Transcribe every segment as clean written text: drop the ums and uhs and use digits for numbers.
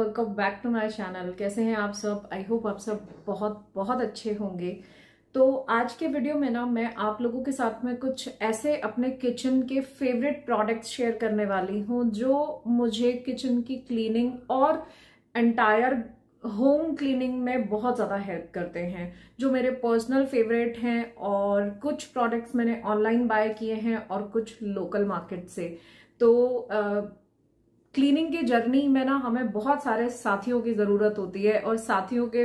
Welcome back to my channel. कैसे हैं आप सब? आई होप आप सब बहुत बहुत अच्छे होंगे। तो आज के वीडियो में ना मैं आप लोगों के साथ में कुछ ऐसे अपने किचन के फेवरेट प्रोडक्ट्स शेयर करने वाली हूँ जो मुझे किचन की क्लीनिंग और एंटायर होम क्लीनिंग में बहुत ज़्यादा हेल्प करते हैं, जो मेरे पर्सनल फेवरेट हैं। और कुछ प्रोडक्ट्स मैंने ऑनलाइन बाय किए हैं और कुछ लोकल मार्केट से। तो क्लीनिंग की जर्नी में ना हमें बहुत सारे साथियों की जरूरत होती है, और साथियों के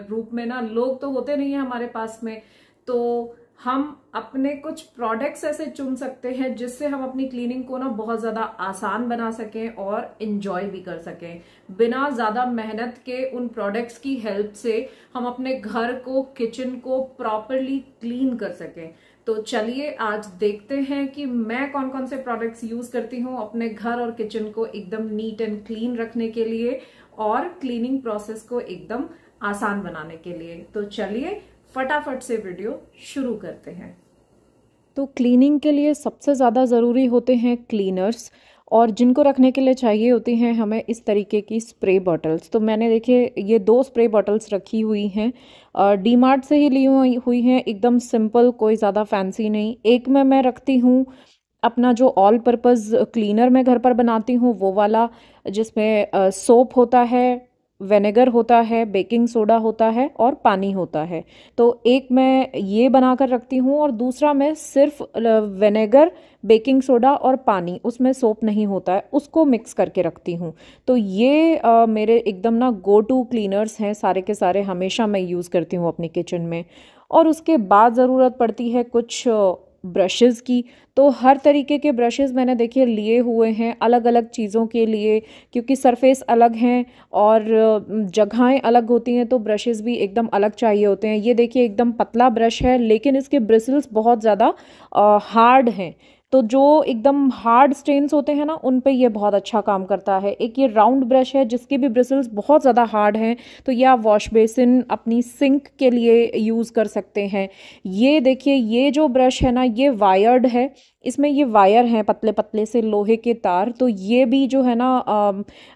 रूप में ना लोग तो होते नहीं है हमारे पास में। तो हम अपने कुछ प्रोडक्ट्स ऐसे चुन सकते हैं जिससे हम अपनी क्लीनिंग को ना बहुत ज्यादा आसान बना सकें और इंजॉय भी कर सकें। बिना ज्यादा मेहनत के उन प्रोडक्ट्स की हेल्प से हम अपने घर को, किचन को प्रॉपरली क्लीन कर सकें। तो चलिए आज देखते हैं कि मैं कौन कौन से प्रोडक्ट्स यूज करती हूँ अपने घर और किचन को एकदम नीट एंड क्लीन रखने के लिए और क्लीनिंग प्रोसेस को एकदम आसान बनाने के लिए। तो चलिए फटाफट से वीडियो शुरू करते हैं। तो क्लीनिंग के लिए सबसे ज़्यादा ज़रूरी होते हैं क्लीनर्स, और जिनको रखने के लिए चाहिए होती हैं हमें इस तरीके की स्प्रे बॉटल्स। तो मैंने देखिए ये 2 स्प्रे बॉटल्स रखी हुई हैं, डी मार्ट से ही ली हुई हैं, एकदम सिंपल, कोई ज़्यादा फैंसी नहीं। एक में मैं रखती हूँ अपना जो ऑल पर्पज़ क्लीनर मैं घर पर बनाती हूँ वो वाला, जिसमें सोप होता है, विनेगर होता है, बेकिंग सोडा होता है और पानी होता है। तो एक मैं ये बनाकर रखती हूँ और दूसरा मैं सिर्फ विनेगर, बेकिंग सोडा और पानी, उसमें सोप नहीं होता है, उसको मिक्स करके रखती हूँ। तो ये मेरे एकदम ना गो टू क्लीनर्स हैं, सारे के सारे हमेशा मैं यूज़ करती हूँ अपने किचन में। और उसके बाद ज़रूरत पड़ती है कुछ ब्रशेज़ की। तो हर तरीके के ब्रशेज़ मैंने देखिए लिए हुए हैं अलग अलग चीज़ों के लिए, क्योंकि सरफेस अलग हैं और जगहें अलग होती हैं, तो ब्रशेज़ भी एकदम अलग चाहिए होते हैं। ये देखिए एकदम पतला ब्रश है लेकिन इसके ब्रिसल्स बहुत ज़्यादा हार्ड हैं, तो जो एकदम हार्ड स्टेन्स होते हैं ना उन पे ये बहुत अच्छा काम करता है। एक ये राउंड ब्रश है जिसके भी ब्रिसल्स बहुत ज़्यादा हार्ड हैं, तो ये आप वॉश बेसिन, अपनी सिंक के लिए यूज़ कर सकते हैं। ये देखिए ये जो ब्रश है ना ये वायर्ड है, इसमें ये वायर हैं पतले पतले से लोहे के तार, तो ये भी जो है ना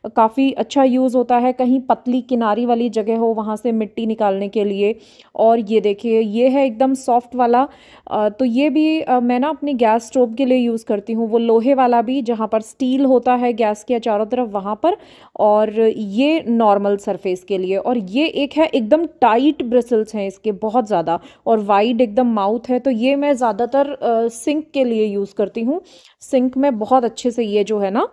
काफ़ी अच्छा यूज़ होता है कहीं पतली किनारी वाली जगह हो वहाँ से मिट्टी निकालने के लिए। और ये देखिए ये है एकदम सॉफ्ट वाला, तो ये भी मैं ना अपनी गैस स्टोव के लिए यूज़ करती हूँ, वो लोहे वाला भी जहाँ पर स्टील होता है गैस के चारों तरफ वहाँ पर, और ये नॉर्मल सरफेस के लिए। और ये एक है एकदम टाइट ब्रिसल्स हैं इसके बहुत ज़्यादा, और वाइड एकदम माउथ है, तो ये मैं ज़्यादातर सिंक के लिए यूज़ करती हूँ। सिंक में बहुत अच्छे से ये जो है ना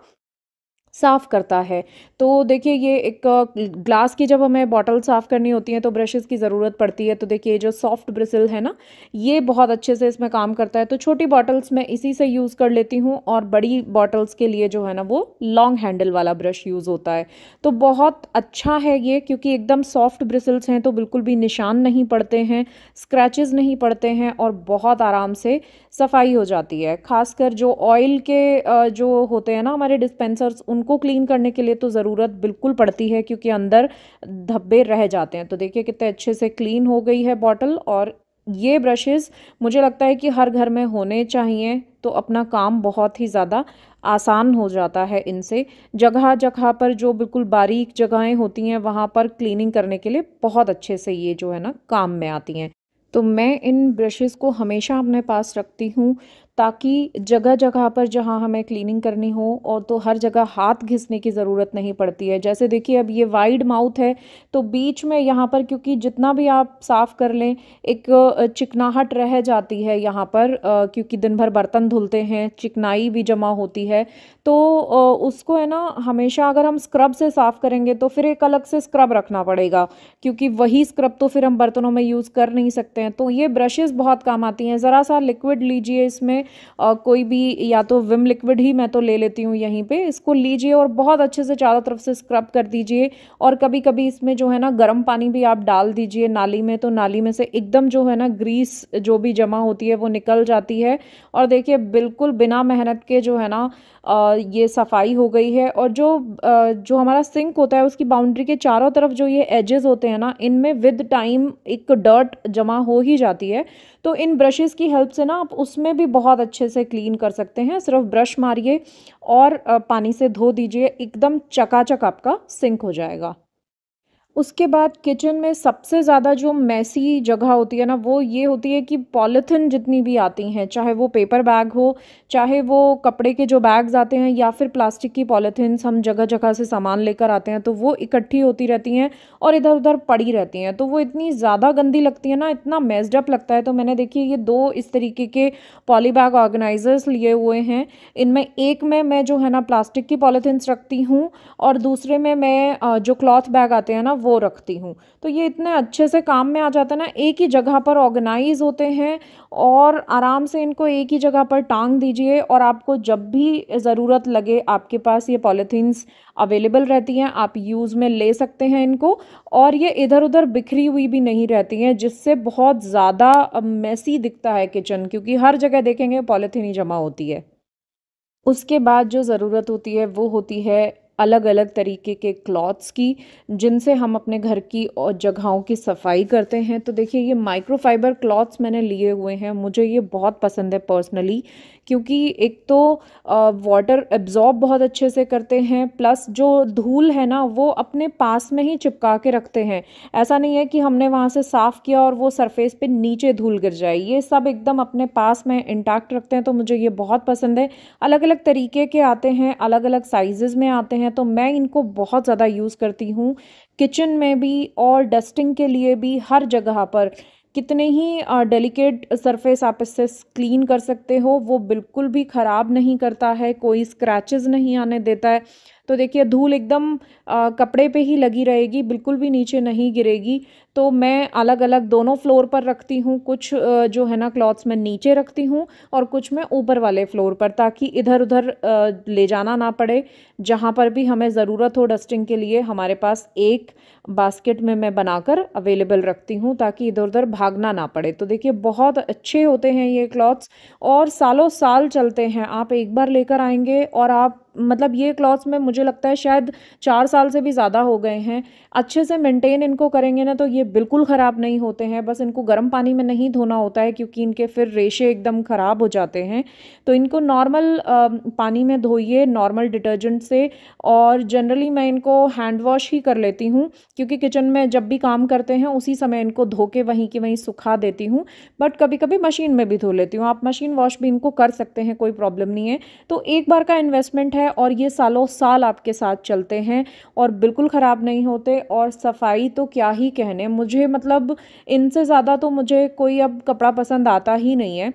साफ़ करता है। तो देखिए ये एक ग्लास की जब हमें बॉटल साफ़ करनी होती है तो ब्रशेज़ की ज़रूरत पड़ती है। तो देखिए जो सॉफ्ट ब्रिसल है ना ये बहुत अच्छे से इसमें काम करता है। तो छोटी बॉटल्स मैं इसी से यूज़ कर लेती हूँ, और बड़ी बॉटल्स के लिए जो है ना वो लॉन्ग हैंडल वाला ब्रश यूज़ होता है। तो बहुत अच्छा है ये, क्योंकि एकदम सॉफ्ट ब्रिसल्स हैं तो बिल्कुल भी निशान नहीं पड़ते हैं, स्क्रैचेस नहीं पड़ते हैं, और बहुत आराम से सफाई हो जाती है। खासकर जो ऑयल के जो होते हैं ना हमारे डिस्पेंसर्स, उनको क्लीन करने के लिए तो ज़रूरत बिल्कुल पड़ती है, क्योंकि अंदर धब्बे रह जाते हैं। तो देखिए कितने अच्छे से क्लीन हो गई है बॉटल। और ये ब्रशेज़ मुझे लगता है कि हर घर में होने चाहिए, तो अपना काम बहुत ही ज़्यादा आसान हो जाता है इनसे। जगह जगह पर जो बिल्कुल बारीक जगहें होती हैं वहाँ पर क्लीनिंग करने के लिए बहुत अच्छे से ये जो है ना काम में आती हैं। तो मैं इन ब्रशेज़ को हमेशा अपने पास रखती हूँ, ताकि जगह जगह पर जहाँ हमें क्लीनिंग करनी हो और तो हर जगह हाथ घिसने की ज़रूरत नहीं पड़ती है। जैसे देखिए अब ये वाइड माउथ है, तो बीच में यहाँ पर क्योंकि जितना भी आप साफ़ कर लें एक चिकनाहट रह जाती है यहाँ पर, क्योंकि दिन भर बर्तन धुलते हैं, चिकनाई भी जमा होती है। तो उसको है ना हमेशा अगर हम स्क्रब से साफ़ करेंगे तो फिर एक अलग से स्क्रब रखना पड़ेगा, क्योंकि वही स्क्रब तो फिर हम बर्तनों में यूज़ कर नहीं सकते हैं। तो ये ब्रशेज़ बहुत काम आती हैं। ज़रा सा लिक्विड लीजिए इसमें, कोई भी, या तो विम लिक्विड ही मैं तो ले लेती हूँ यहीं पे, इसको लीजिए और बहुत अच्छे से चारों तरफ से स्क्रब कर दीजिए। और कभी कभी इसमें जो है ना गर्म पानी भी आप डाल दीजिए नाली में, तो नाली में से एकदम जो है ना ग्रीस जो भी जमा होती है वो निकल जाती है। और देखिए बिल्कुल बिना मेहनत के जो है ना ये सफाई हो गई है। और जो हमारा सिंक होता है उसकी बाउंड्री के चारों तरफ जो ये एजेस होते हैं ना, इनमें विद टाइम एक डर्ट जमा हो ही जाती है। तो इन ब्रशेज़ की हेल्प से ना आप उसमें भी बहुत बहुत अच्छे से क्लीन कर सकते हैं। सिर्फ ब्रश मारिए और पानी से धो दीजिए, एकदम चकाचक आपका सिंक हो जाएगा। उसके बाद किचन में सबसे ज़्यादा जो मैसी जगह होती है ना, वो ये होती है कि पॉलीथिन जितनी भी आती हैं, चाहे वो पेपर बैग हो, चाहे वो कपड़े के जो बैग्स आते हैं, या फिर प्लास्टिक की पॉलीथिन्स हम जगह जगह से सामान लेकर आते हैं, तो वो इकट्ठी होती रहती हैं और इधर उधर पड़ी रहती हैं। तो वो इतनी ज़्यादा गंदी लगती है ना, इतना मेस्ड अप लगता है। तो मैंने देखिए ये 2 इस तरीके के पॉली बैग ऑर्गेनाइजर्स लिए हुए हैं। इनमें एक में मैं जो है ना प्लास्टिक की पॉलीथिन्स रखती हूँ, और दूसरे में मैं जो क्लॉथ बैग आते हैं ना वो रखती हूँ। तो ये इतने अच्छे से काम में आ जाता है ना, एक ही जगह पर ऑर्गेनाइज होते हैं, और आराम से इनको एक ही जगह पर टांग दीजिए, और आपको जब भी ज़रूरत लगे आपके पास ये पॉलीथीन्स अवेलेबल रहती हैं, आप यूज़ में ले सकते हैं इनको। और ये इधर उधर बिखरी हुई भी नहीं रहती हैं, जिससे बहुत ज़्यादा मैसी दिखता है किचन, क्योंकि हर जगह देखेंगे पॉलीथीन ही जमा होती है। उसके बाद जो ज़रूरत होती है वो होती है अलग अलग तरीके के क्लॉथ्स की, जिनसे हम अपने घर की और जगहों की सफाई करते हैं। तो देखिए ये माइक्रोफाइबर क्लॉथ्स मैंने लिए हुए हैं, मुझे ये बहुत पसंद है पर्सनली, क्योंकि एक तो वाटर एब्जॉर्ब बहुत अच्छे से करते हैं, प्लस जो धूल है ना वो अपने पास में ही चिपका के रखते हैं। ऐसा नहीं है कि हमने वहाँ से साफ़ किया और वो सरफेस पे नीचे धूल गिर जाए, ये सब एकदम अपने पास में इंटैक्ट रखते हैं। तो मुझे ये बहुत पसंद है। अलग अलग तरीके के आते हैं, अलग अलग साइजेस में आते हैं, तो मैं इनको बहुत ज़्यादा यूज़ करती हूँ किचन में भी, और डस्टिंग के लिए भी। हर जगह पर कितने ही डेलिकेट सरफेस आप इससे क्लीन कर सकते हो, वो बिल्कुल भी ख़राब नहीं करता है, कोई स्क्रैचेस नहीं आने देता है। तो देखिए धूल एकदम कपड़े पे ही लगी रहेगी, बिल्कुल भी नीचे नहीं गिरेगी। तो मैं अलग अलग दोनों फ्लोर पर रखती हूँ, कुछ जो है ना क्लॉथ्स मैं नीचे रखती हूँ और कुछ मैं ऊपर वाले फ्लोर पर, ताकि इधर उधर ले जाना ना पड़े। जहाँ पर भी हमें ज़रूरत हो डस्टिंग के लिए, हमारे पास एक बास्केट में मैं बनाकर अवेलेबल रखती हूँ, ताकि इधर उधर भागना ना पड़े। तो देखिए बहुत अच्छे होते हैं ये क्लॉथ्स, और सालों साल चलते हैं। आप एक बार लेकर आएंगे और आप मतलब ये क्लॉथ्स में मुझे लगता है शायद 4 साल से भी ज़्यादा हो गए हैं। अच्छे से मेंटेन इनको करेंगे ना तो ये बिल्कुल ख़राब नहीं होते हैं। बस इनको गर्म पानी में नहीं धोना होता है, क्योंकि इनके फिर रेशे एकदम ख़राब हो जाते हैं। तो इनको नॉर्मल पानी में धोइए, नॉर्मल डिटर्जेंट से। और जनरली मैं इनको हैंड वॉश ही कर लेती हूँ, क्योंकि किचन में जब भी काम करते हैं उसी समय इनको धो के वहीं की वहीं सुखा देती हूँ। बट कभी कभी मशीन में भी धो लेती हूँ। आप मशीन वॉश भी इनको कर सकते हैं, कोई प्रॉब्लम नहीं है। तो एक बार का इन्वेस्टमेंट है, और ये सालों साल आपके साथ चलते हैं और बिल्कुल ख़राब नहीं होते। और सफाई तो क्या ही कहने, मुझे मतलब इनसे ज़्यादा तो मुझे कोई अब कपड़ा पसंद आता ही नहीं है।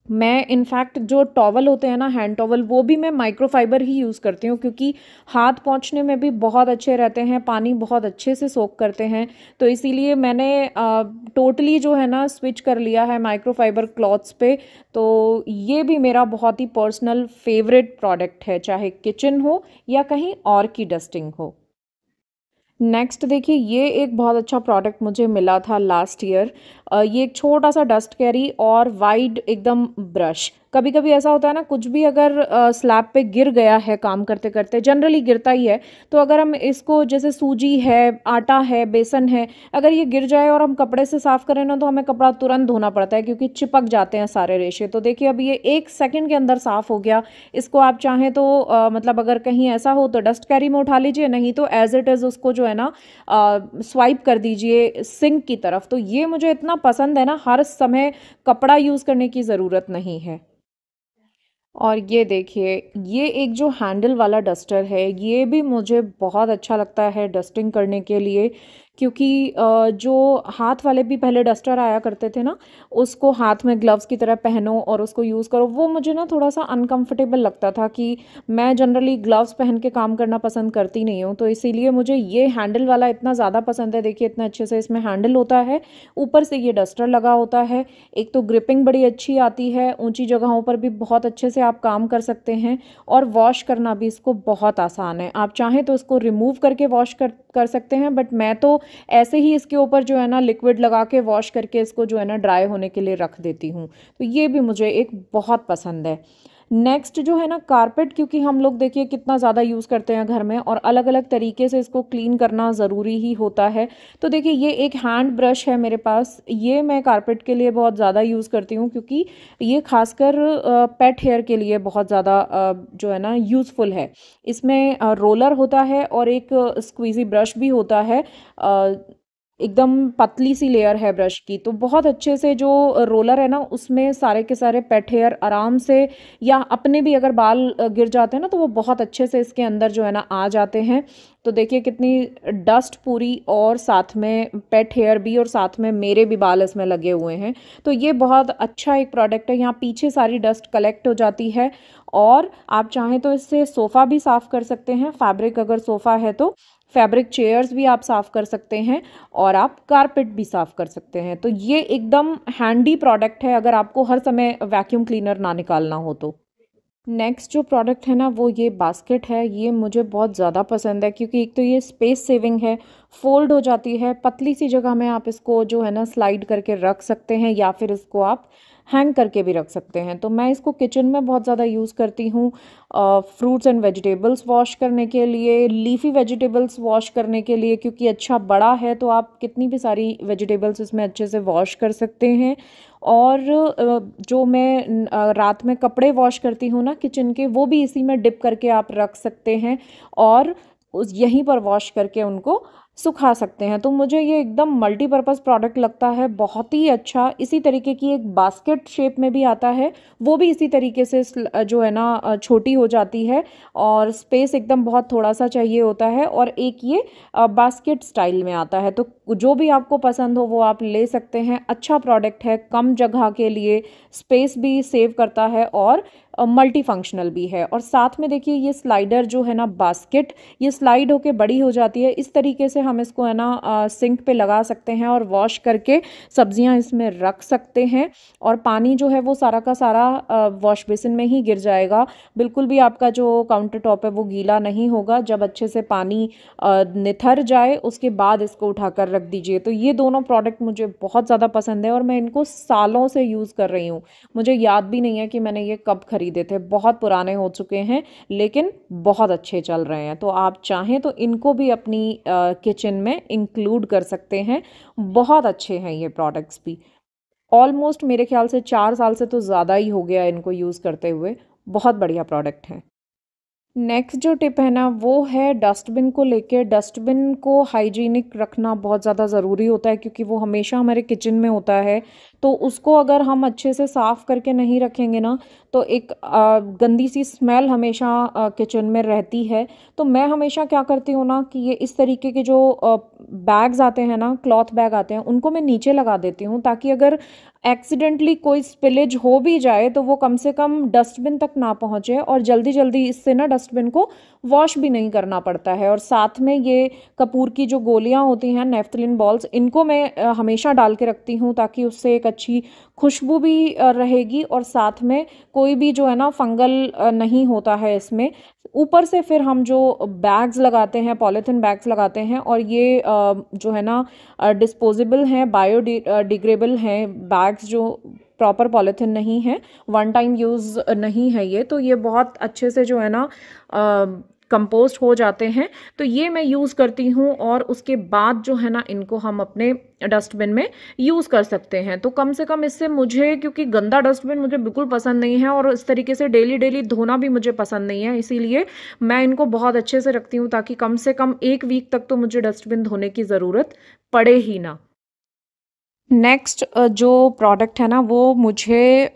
मैं इनफैक्ट जो टॉवल होते हैं ना, हैंड टॉवल, वो भी मैं माइक्रोफाइबर ही यूज़ करती हूँ, क्योंकि हाथ पोंछने में भी बहुत अच्छे रहते हैं, पानी बहुत अच्छे से सोक करते हैं। तो इसीलिए मैंने टोटली जो है ना स्विच कर लिया है माइक्रोफाइबर क्लॉथ्स पे। तो ये भी मेरा बहुत ही पर्सनल फेवरेट प्रोडक्ट है, चाहे किचन हो या कहीं और की डस्टिंग हो। नेक्स्ट देखिए, ये एक बहुत अच्छा प्रोडक्ट मुझे मिला था लास्ट ईयर। ये एक छोटा सा डस्ट कैरी और वाइड एकदम ब्रश। कभी कभी ऐसा होता है ना, कुछ भी अगर स्लैब पे गिर गया है काम करते करते, जनरली गिरता ही है, तो अगर हम इसको, जैसे सूजी है, आटा है, बेसन है, अगर ये गिर जाए और हम कपड़े से साफ करें ना, तो हमें कपड़ा तुरंत धोना पड़ता है, क्योंकि चिपक जाते हैं सारे रेशे। तो देखिए अब ये 1 सेकंड के अंदर साफ हो गया। इसको आप चाहें तो मतलब अगर कहीं ऐसा हो तो डस्ट कैरी में उठा लीजिए, नहीं तो एज इट इज़ उसको जो है ना स्वाइप कर दीजिए सिंक की तरफ। तो ये मुझे इतना पसंद है ना, हर समय कपड़ा यूज़ करने की ज़रूरत नहीं है। और ये देखिए, ये एक जो हैंडल वाला डस्टर है, ये भी मुझे बहुत अच्छा लगता है डस्टिंग करने के लिए, क्योंकि जो हाथ वाले भी पहले डस्टर आया करते थे ना, उसको हाथ में ग्लव्स की तरह पहनो और उसको यूज़ करो, वो मुझे ना थोड़ा सा अनकंफर्टेबल लगता था, कि मैं जनरली ग्लव्स पहन के काम करना पसंद करती नहीं हूँ। तो इसीलिए मुझे ये हैंडल वाला इतना ज़्यादा पसंद है। देखिए इतना अच्छे से इसमें हैंडल होता है, ऊपर से ये डस्टर लगा होता है। एक तो ग्रिपिंग बड़ी अच्छी आती है, ऊंची जगहों पर भी बहुत अच्छे से आप काम कर सकते हैं, और वॉश करना भी इसको बहुत आसान है। आप चाहें तो इसको रिमूव करके वॉश कर सकते हैं, बट मैं तो ऐसे ही इसके ऊपर जो है ना लिक्विड लगा के वॉश करके इसको जो है ना ड्राई होने के लिए रख देती हूँ। तो ये भी मुझे एक बहुत पसंद है। नेक्स्ट जो है ना कारपेट, क्योंकि हम लोग देखिए कितना ज़्यादा यूज़ करते हैं घर में और अलग अलग तरीके से इसको क्लीन करना ज़रूरी ही होता है। तो देखिए ये एक हैंड ब्रश है मेरे पास, ये मैं कारपेट के लिए बहुत ज़्यादा यूज़ करती हूँ क्योंकि ये खासकर पेट हेयर के लिए बहुत ज़्यादा जो है ना यूज़फुल है। इसमें रोलर होता है और एक स्क्वीज़ी ब्रश भी होता है, एकदम पतली सी लेयर है ब्रश की। तो बहुत अच्छे से जो रोलर है ना उसमें सारे के सारे पेट हेयर आराम से, या अपने भी अगर बाल गिर जाते हैं ना तो वो बहुत अच्छे से इसके अंदर जो है ना आ जाते हैं। तो देखिए कितनी डस्ट पूरी, और साथ में पेट हेयर भी, और साथ में मेरे भी बाल इसमें लगे हुए हैं। तो ये बहुत अच्छा एक प्रोडक्ट है। यहाँ पीछे सारी डस्ट कलेक्ट हो जाती है, और आप चाहें तो इससे सोफ़ा भी साफ़ कर सकते हैं, फैब्रिक अगर सोफ़ा है तो फैब्रिक चेयर्स भी आप साफ़ कर सकते हैं, और आप कारपेट भी साफ़ कर सकते हैं। तो ये एकदम हैंडी प्रोडक्ट है अगर आपको हर समय वैक्यूम क्लीनर ना निकालना हो तो। नेक्स्ट जो प्रोडक्ट है ना वो ये बास्केट है। ये मुझे बहुत ज़्यादा पसंद है क्योंकि एक तो ये स्पेस सेविंग है, फोल्ड हो जाती है, पतली सी जगह में आप इसको जो है ना स्लाइड करके रख सकते हैं, या फिर इसको आप हैंग करके भी रख सकते हैं। तो मैं इसको किचन में बहुत ज़्यादा यूज़ करती हूँ, फ्रूट्स एंड वेजिटेबल्स वॉश करने के लिए, लीफी वेजिटेबल्स वॉश करने के लिए, क्योंकि अच्छा बड़ा है तो आप कितनी भी सारी वेजिटेबल्स इसमें अच्छे से वॉश कर सकते हैं। और जो मैं रात में कपड़े वॉश करती हूँ ना किचन के, वो भी इसी में डिप करके आप रख सकते हैं और उस यहीं पर वॉश करके उनको सुखा सकते हैं। तो मुझे ये एकदम मल्टीपर्पज़ प्रोडक्ट लगता है, बहुत ही अच्छा। इसी तरीके की एक बास्केट शेप में भी आता है, वो भी इसी तरीके से जो है ना छोटी हो जाती है और स्पेस एकदम बहुत थोड़ा सा चाहिए होता है, और एक ये बास्केट स्टाइल में आता है। तो जो भी आपको पसंद हो वो आप ले सकते हैं। अच्छा प्रोडक्ट है, कम जगह के लिए, स्पेस भी सेव करता है और मल्टी फंक्शनल भी है। और साथ में देखिए ये स्लाइडर जो है ना बास्केट, ये स्लाइड होके बड़ी हो जाती है। इस तरीके से हम इसको है ना सिंक पे लगा सकते हैं और वॉश करके सब्जियां इसमें रख सकते हैं, और पानी जो है वो सारा का सारा वॉश बेसिन में ही गिर जाएगा। बिल्कुल भी आपका जो काउंटर टॉप है वो गीला नहीं होगा। जब अच्छे से पानी निथर जाए उसके बाद इसको उठाकर रख दीजिए। तो ये दोनों प्रोडक्ट मुझे बहुत ज़्यादा पसंद है और मैं इनको सालों से यूज़ कर रही हूँ। मुझे याद भी नहीं है कि मैंने ये कब खरीदे थे, बहुत पुराने हो चुके हैं लेकिन बहुत अच्छे चल रहे हैं। तो आप चाहें तो इनको भी अपनी किचन में इंक्लूड कर सकते हैं। बहुत अच्छे हैं ये प्रोडक्ट्स भी। ऑलमोस्ट मेरे ख्याल से 4 साल से तो ज़्यादा ही हो गया इनको यूज़ करते हुए। बहुत बढ़िया प्रोडक्ट हैं। नेक्स्ट जो टिप है ना वो है डस्टबिन को लेके। डस्टबिन को हाइजीनिक रखना बहुत ज़्यादा ज़रूरी होता है क्योंकि वो हमेशा हमारे किचन में होता है। तो उसको अगर हम अच्छे से साफ़ करके नहीं रखेंगे ना तो एक गंदी सी स्मेल हमेशा किचन में रहती है। तो मैं हमेशा क्या करती हूँ ना कि ये इस तरीके के जो बैग्स आते हैं ना, क्लॉथ बैग आते हैं, उनको मैं नीचे लगा देती हूँ ताकि अगर एक्सीडेंटली कोई स्पिलेज हो भी जाए तो वो कम से कम डस्टबिन तक ना पहुँचे, और जल्दी जल्दी इससे ना डस्टबिन को वॉश भी नहीं करना पड़ता है। और साथ में ये कपूर की जो गोलियां होती हैं, नेफ्थलिन बॉल्स, इनको मैं हमेशा डाल के रखती हूँ ताकि उससे एक अच्छी खुशबू भी रहेगी, और साथ में कोई भी जो है ना फंगल नहीं होता है इसमें। ऊपर से फिर हम जो बैग्स लगाते हैं, पॉलीथिन बैग्स लगाते हैं, और ये जो है ना डिस्पोजेबल हैं, बायोडिग्रेडेबल हैं बैग्स, जो प्रॉपर पॉलीथिन नहीं है, वन टाइम यूज़ नहीं है ये, तो ये बहुत अच्छे से जो है ना कंपोस्ट हो जाते हैं। तो ये मैं यूज़ करती हूँ, और उसके बाद जो है ना इनको हम अपने डस्टबिन में यूज़ कर सकते हैं। तो कम से कम इससे मुझे, क्योंकि गंदा डस्टबिन मुझे बिल्कुल पसंद नहीं है और इस तरीके से डेली डेली धोना भी मुझे पसंद नहीं है, इसीलिए मैं इनको बहुत अच्छे से रखती हूँ ताकि कम से कम 1 वीक तक तो मुझे डस्टबिन धोने की ज़रूरत पड़े ही ना। नेक्स्ट जो प्रोडक्ट है ना वो मुझे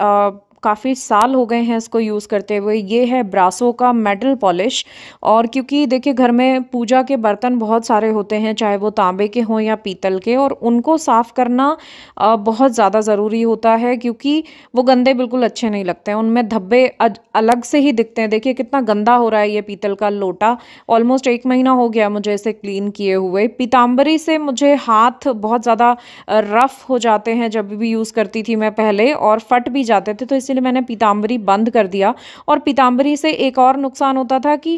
काफ़ी साल हो गए हैं इसको यूज़ करते हुए। ये है ब्रासो का मेटल पॉलिश। और क्योंकि देखिए घर में पूजा के बर्तन बहुत सारे होते हैं, चाहे वो तांबे के हों या पीतल के, और उनको साफ़ करना बहुत ज़्यादा ज़रूरी होता है क्योंकि वो गंदे बिल्कुल अच्छे नहीं लगते हैं, उनमें धब्बे अलग से ही दिखते हैं। देखिए कितना गंदा हो रहा है ये पीतल का लोटा। ऑलमोस्ट 1 महीना हो गया मुझे इसे क्लीन किए हुए। पीताम्बरी से मुझे हाथ बहुत ज़्यादा रफ़ हो जाते हैं जब भी यूज़ करती थी मैं पहले, और फट भी जाते थे, तो इसलिए मैंने पीताम्बरी बंद कर दिया। और पीताम्बरी से एक और नुकसान होता था कि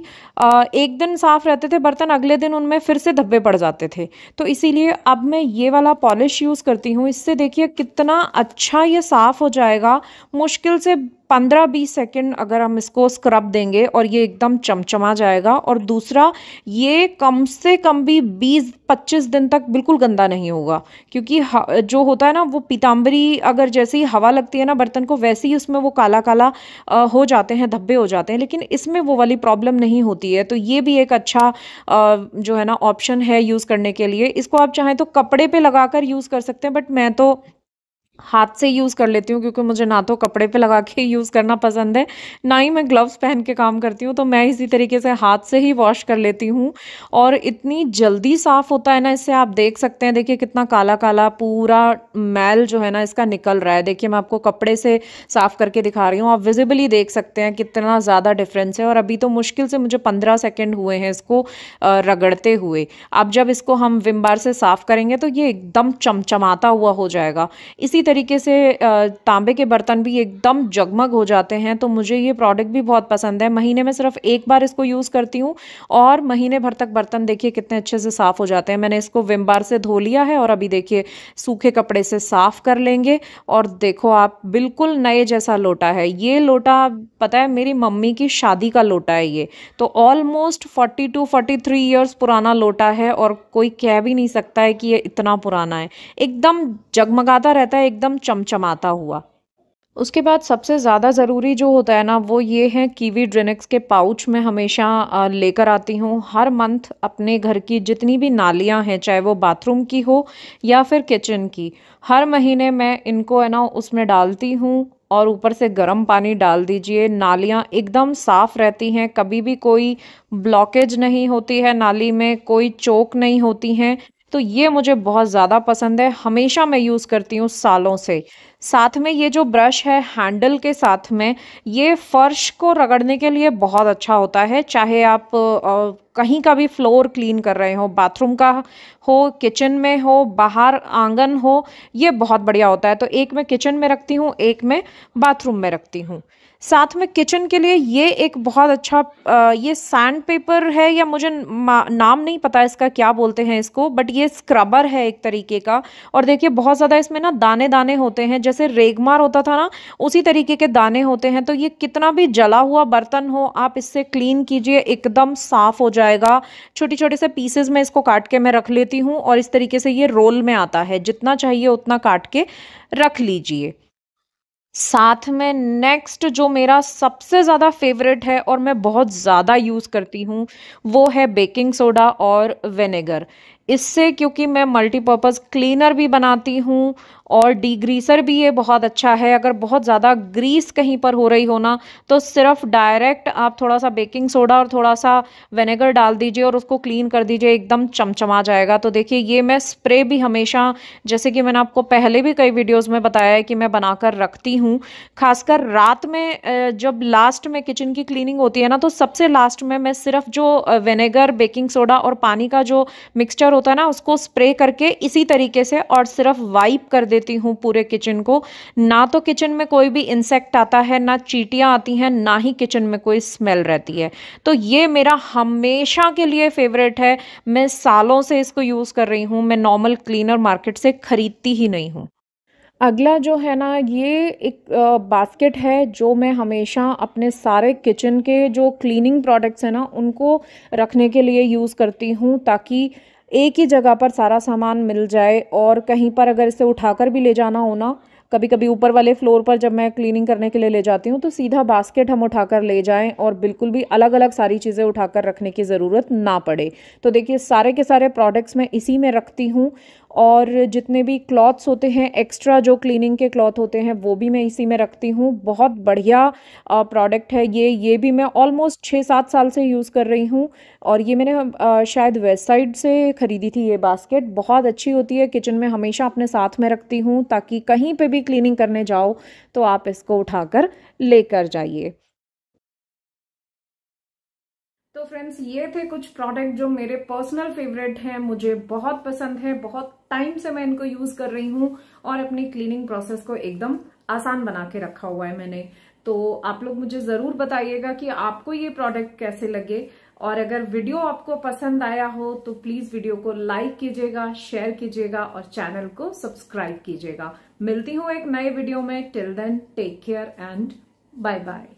एक दिन साफ रहते थे बर्तन, अगले दिन उनमें फिर से धब्बे पड़ जाते थे। तो इसीलिए अब मैं ये वाला पॉलिश यूज़ करती हूँ। इससे देखिए कितना अच्छा ये साफ़ हो जाएगा। मुश्किल से 15-20 सेकंड अगर हम इसको स्क्रब देंगे और ये एकदम चमचमा जाएगा। और दूसरा, ये कम से कम भी 20-25 दिन तक बिल्कुल गंदा नहीं होगा, क्योंकि जो होता है ना वो पीताम्बरी, अगर जैसे ही हवा लगती है ना बर्तन को, वैसे ही उसमें वो काला काला हो जाते हैं, धब्बे हो जाते हैं, लेकिन इसमें वो वाली प्रॉब्लम नहीं होती है। तो ये भी एक अच्छा जो है ना ऑप्शन है यूज़ करने के लिए। इसको आप चाहें तो कपड़े पे लगाकर यूज़ कर सकते हैं, बट मैं तो हाथ से यूज़ कर लेती हूँ, क्योंकि मुझे ना तो कपड़े पे लगा के यूज़ करना पसंद है, ना ही मैं ग्लव्स पहन के काम करती हूँ। तो मैं इसी तरीके से हाथ से ही वॉश कर लेती हूँ, और इतनी जल्दी साफ़ होता है ना इससे। आप देख सकते हैं, देखिए कितना काला काला पूरा मैल जो है ना इसका निकल रहा है। देखिए मैं आपको कपड़े से साफ़ करके दिखा रही हूँ, आप विजिबली देख सकते हैं कितना ज़्यादा डिफरेंस है। और अभी तो मुश्किल से मुझे 15 सेकेंड हुए हैं इसको रगड़ते हुए। अब जब इसको हम विम बार से साफ़ करेंगे तो ये एकदम चमचमाता हुआ हो जाएगा। इसी तरीके से तांबे के बर्तन भी एकदम जगमग हो जाते हैं। तो मुझे ये प्रोडक्ट भी बहुत पसंद है। महीने में सिर्फ एक बार इसको यूज़ करती हूँ, और महीने भर तक बर्तन देखिए कितने अच्छे से साफ़ हो जाते हैं। मैंने इसको विम बार से धो लिया है, और अभी देखिए सूखे कपड़े से साफ़ कर लेंगे, और देखो आप बिल्कुल नए जैसा लोटा है। ये लोटा पता है मेरी मम्मी की शादी का लोटा है ये। तो ऑलमोस्ट 42-43 ईयर्स पुराना लोटा है, और कोई कह भी नहीं सकता है कि ये इतना पुराना है। एकदम जगमगाता रहता है, एकदम चमचमाता हुआ। उसके बाद सबसे ज़्यादा ज़रूरी जो होता है ना वो ये है कीवी ड्रिनिक्स के पाउच। मैं हमेशा लेकर आती हूँ हर मंथ। अपने घर की जितनी भी नालियाँ हैं, चाहे वो बाथरूम की हो या फिर किचन की, हर महीने मैं इनको है ना उसमें डालती हूँ, और ऊपर से गर्म पानी डाल दीजिए। नालियाँ एकदम साफ़ रहती हैं, कभी भी कोई ब्लॉकेज नहीं होती है नाली में, कोई चोक नहीं होती हैं। तो ये मुझे बहुत ज़्यादा पसंद है, हमेशा मैं यूज़ करती हूँ सालों से। साथ में ये जो ब्रश है हैंडल के साथ में, ये फर्श को रगड़ने के लिए बहुत अच्छा होता है। चाहे आप कहीं का भी फ्लोर क्लीन कर रहे हो, बाथरूम का हो, किचन में हो, बाहर आंगन हो, ये बहुत बढ़िया होता है। तो एक मैं किचन में रखती हूँ, एक मैं बाथरूम में रखती हूँ। साथ में किचन के लिए ये एक बहुत अच्छा ये सैंड पेपर है, या मुझे नाम नहीं पता इसका क्या बोलते हैं इसको, बट ये स्क्रबर है एक तरीके का। और देखिए बहुत ज़्यादा इसमें ना दाने दाने होते हैं, जैसे रेगमार होता था ना उसी तरीके के दाने होते हैं। तो ये कितना भी जला हुआ बर्तन हो, आप इससे क्लीन कीजिए, एकदम साफ़ हो जाएगा। छोटे छोटे से पीसेज में इसको काट के मैं रख लेती हूँ, और इस तरीके से ये रोल में आता है, जितना चाहिए उतना काट के रख लीजिए। साथ में नेक्स्ट जो मेरा सबसे ज़्यादा फेवरेट है और मैं बहुत ज़्यादा यूज़ करती हूँ, वो है बेकिंग सोडा और विनेगर। इससे क्योंकि मैं मल्टीपर्पज़ क्लीनर भी बनाती हूँ, और डीग्रीसर भी ये बहुत अच्छा है। अगर बहुत ज़्यादा ग्रीस कहीं पर हो रही हो ना, तो सिर्फ डायरेक्ट आप थोड़ा सा बेकिंग सोडा और थोड़ा सा विनेगर डाल दीजिए और उसको क्लीन कर दीजिए, एकदम चमचमा जाएगा। तो देखिए ये मैं स्प्रे भी हमेशा, जैसे कि मैंने आपको पहले भी कई वीडियोज़ में बताया है कि मैं बनाकर रखती हूँ। खासकर रात में जब लास्ट में किचन की क्लीनिंग होती है ना, तो सबसे लास्ट में मैं सिर्फ जो विनेगर, बेकिंग सोडा और पानी का जो मिक्सचर होता है ना, उसको स्प्रे करके इसी तरीके से और सिर्फ वाइप कर देती हूँ पूरे किचन को। ना तो किचन में कोई भी इंसेक्ट आता है, ना चींटियाँ आती हैं, ना ही किचन में कोई स्मेल रहती है। तो ये मेरा हमेशा के लिए फेवरेट है। मैं सालों से इसको यूज़ कर रही हूँ। मैं नॉर्मल क्लीनर मार्केट से खरीदती ही नहीं हूँ। अगला जो है ना, ये एक बास्केट है जो मैं हमेशा अपने सारे किचन के जो क्लीनिंग प्रोडक्ट्स हैं ना उनको रखने के लिए यूज़ करती हूँ, ताकि एक ही जगह पर सारा सामान मिल जाए। और कहीं पर अगर इसे उठाकर भी ले जाना हो ना, कभी कभी ऊपर वाले फ्लोर पर जब मैं क्लीनिंग करने के लिए ले जाती हूँ, तो सीधा बास्केट हम उठाकर ले जाएं, और बिल्कुल भी अलग अलग सारी चीज़ें उठाकर रखने की ज़रूरत ना पड़े। तो देखिए सारे के सारे प्रोडक्ट्स मैं इसी में रखती हूँ। और जितने भी क्लॉथ्स होते हैं, एक्स्ट्रा जो क्लीनिंग के क्लॉथ होते हैं, वो भी मैं इसी में रखती हूँ। बहुत बढ़िया प्रोडक्ट है ये भी मैं ऑलमोस्ट 6-7 साल से यूज़ कर रही हूँ। और ये मैंने शायद वेस्ट साइड से ख़रीदी थी। ये बास्केट बहुत अच्छी होती है, किचन में हमेशा अपने साथ में रखती हूँ, ताकि कहीं पे भी क्लीनिंग करने जाओ तो आप इसको उठाकर लेकर जाइए। तो फ्रेंड्स, ये थे कुछ प्रोडक्ट जो मेरे पर्सनल फेवरेट हैं, मुझे बहुत पसंद है, बहुत टाइम से मैं इनको यूज कर रही हूँ, और अपनी क्लीनिंग प्रोसेस को एकदम आसान बना के रखा हुआ है मैंने। तो आप लोग मुझे जरूर बताइएगा कि आपको ये प्रोडक्ट कैसे लगे, और अगर वीडियो आपको पसंद आया हो तो प्लीज वीडियो को लाइक कीजिएगा, शेयर कीजिएगा और चैनल को सब्सक्राइब कीजिएगा। मिलती हूँ एक नए वीडियो में। Till then take care and bye bye.